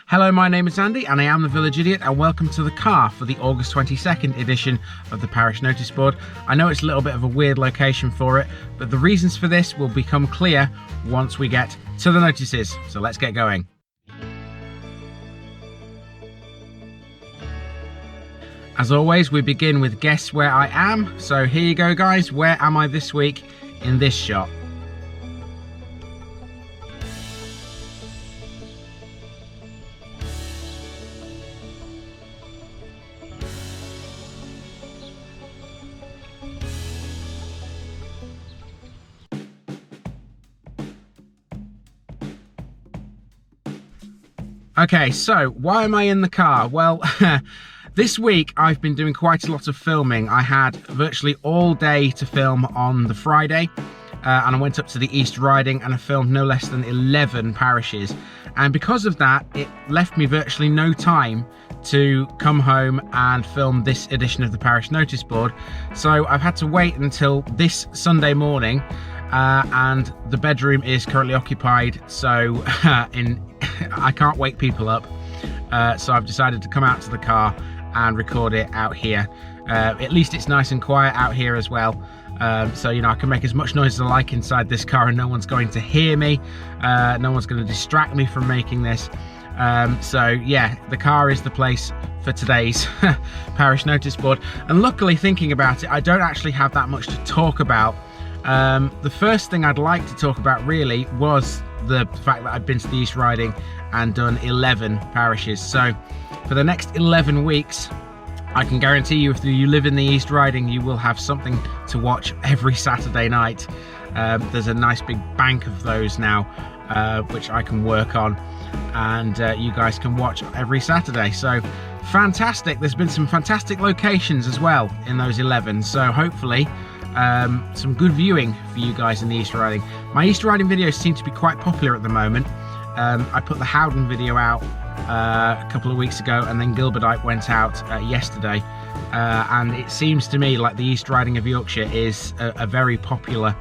Hello, my name is Andy and I am the Village Idiot, and welcome to the car for the August 22nd edition of the Parish Noticeboard. I know it's a little bit of a weird location for it, but the reasons for this will become clear once we get to the notices. So let's get going. As always, we begin with guess where I am. So here you go, guys. Where am I this week in this shot? Okay, so why am I in the car? Well, this week I've been doing quite a lot of filming. I had virtually all day to film on the Friday, and I went up to the East Riding and I filmed no less than 11 parishes. And because of that, it left me virtually no time to come home and film this edition of the Parish Noticeboard. So I've had to wait until this Sunday morning, and the bedroom is currently occupied, so I can't wake people up. So I've decided to come out to the car and record it out here. At least it's nice and quiet out here as well. So, you know, I can make as much noise as I like inside this car and no one's going to hear me. No one's going to distract me from making this. So yeah, the car is the place for today's Parish Noticeboard. And luckily, thinking about it, I don't actually have that much to talk about. The first thing I'd like to talk about really was the fact that I've been to the East Riding and done 11 parishes. So for the next 11 weeks, I can guarantee you, if you live in the East Riding, you will have something to watch every Saturday night. There's a nice big bank of those now, which I can work on, and you guys can watch every Saturday. So fantastic. There's been some fantastic locations as well in those 11, so hopefully some good viewing for you guys in the East Riding. My East Riding videos seem to be quite popular at the moment. I put the Howden video out a couple of weeks ago, and then Gilberdite went out yesterday, and it seems to me like the East Riding of Yorkshire is a very popular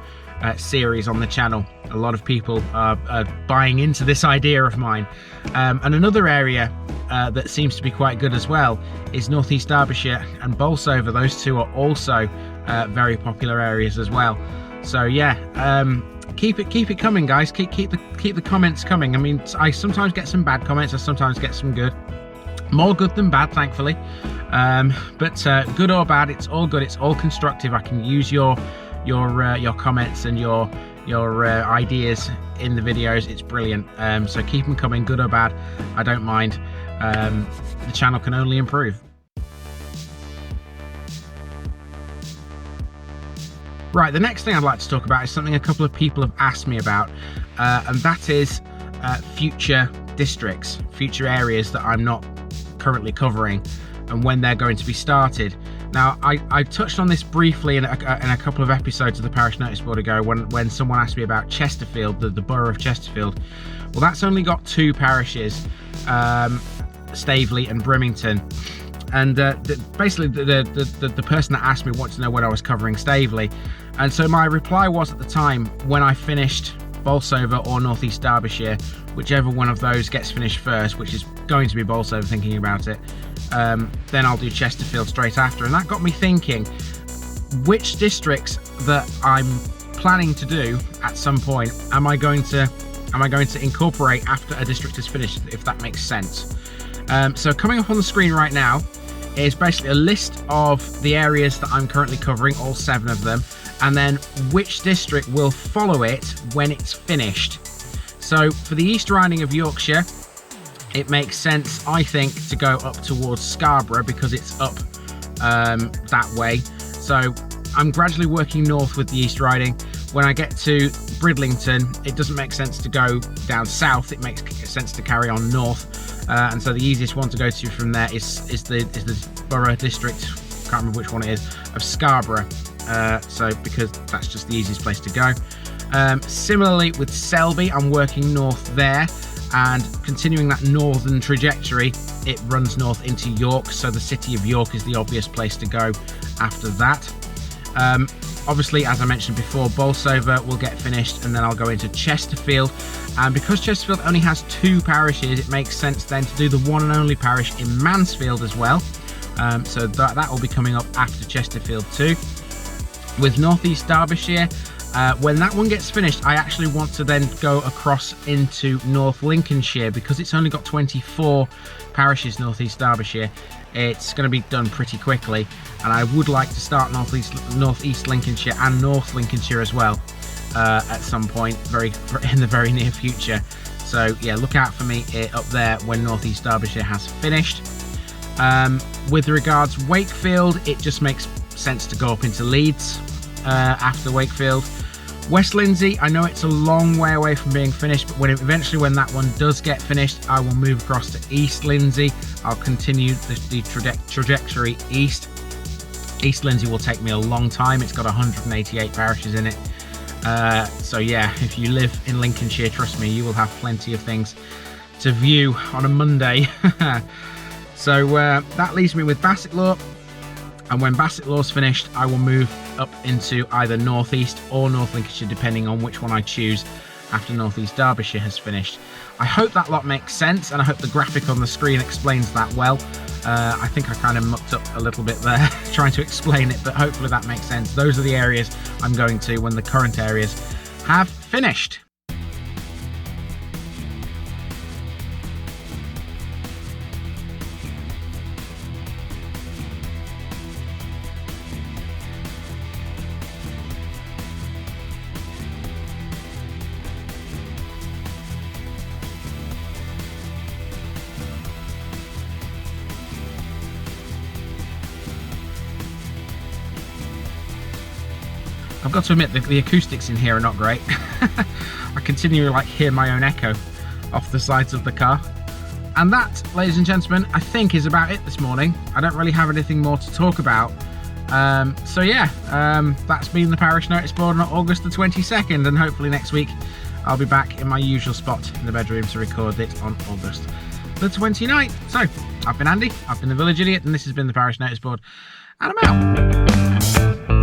series on the channel. A lot of people are buying into this idea of mine. And another area that seems to be quite good as well is North East Derbyshire and Bolsover. Those two are also very popular areas as well. So yeah, keep it coming, guys. Keep the comments coming. I mean, I sometimes get some bad comments, I sometimes get some good. More good than bad, thankfully. But good or bad, it's all good. It's all constructive. I can use your comments and your ideas in the videos. It's brilliant. So keep them coming, good or bad. I don't mind. The channel can only improve. Right, the next thing I'd like to talk about is something a couple of people have asked me about, and that is future districts, future areas that I'm not currently covering, and when they're going to be started. Now, I touched on this briefly in a couple of episodes of the Parish Noticeboard ago when someone asked me about Chesterfield, the borough of Chesterfield. Well, that's only got two parishes, Staveley and Brimington. And basically the person that asked me wanted to know when I was covering Staveley. And so my reply was, at the time, when I finished Bolsover or North East Derbyshire, whichever one of those gets finished first, which is going to be Bolsover, thinking about it, then I'll do Chesterfield straight after. And that got me thinking, which districts that I'm planning to do at some point am I going to incorporate after a district is finished, if that makes sense. So coming up on the screen right now is basically a list of the areas that I'm currently covering, all 7 of them, and then which district will follow it when it's finished. So for the East Riding of Yorkshire, it makes sense, I think, to go up towards Scarborough because it's up that way. So I'm gradually working north with the East Riding. When I get to Bridlington, it doesn't make sense to go down south, it makes sense to carry on north. And so the easiest one to go to from there is the borough district, can't remember which one it is, of Scarborough. So because that's just the easiest place to go. Similarly with Selby, I'm working north there, and continuing that northern trajectory, it runs north into York, so the city of York is the obvious place to go after that. Obviously, as I mentioned before, Bolsover will get finished, and then I'll go into Chesterfield. And because Chesterfield only has 2 parishes, it makes sense then to do the one and only parish in Mansfield as well. So that will be coming up after Chesterfield too. With North East Derbyshire, when that one gets finished, I actually want to then go across into North Lincolnshire, because it's only got 24 parishes, North East Derbyshire. It's going to be done pretty quickly, and I would like to start North East Lincolnshire and North Lincolnshire as well at some point in the very near future. So yeah, look out for me up there when North East Derbyshire has finished. With regards Wakefield, it just makes sense to go up into Leeds after Wakefield. West Lindsey, I know it's a long way away from being finished, but eventually when that one does get finished, I will move across to East Lindsey. I'll continue the trajectory east. East Lindsey will take me a long time. It's got 188 parishes in it. So yeah, if you live in Lincolnshire, trust me, you will have plenty of things to view on a Monday. So that leaves me with Bassetlaw, and when Bassetlaw's finished, I will move up into either North East or North Lincolnshire, depending on which one I choose after North East Derbyshire has finished. I hope that lot makes sense, and I hope the graphic on the screen explains that well. I think I kind of mucked up a little bit there trying to explain it, but hopefully that makes sense. Those are the areas I'm going to when the current areas have finished. I've got to admit that the acoustics in here are not great. I continue to hear my own echo off the sides of the car. And that, ladies and gentlemen, I think is about it this morning. I don't really have anything more to talk about. So yeah, that's been the Parish Noticeboard on August the 22nd, and hopefully next week I'll be back in my usual spot in the bedroom to record it on August the 29th. So, I've been Andy, I've been the Village Idiot, and this has been the Parish Noticeboard, and I'm out.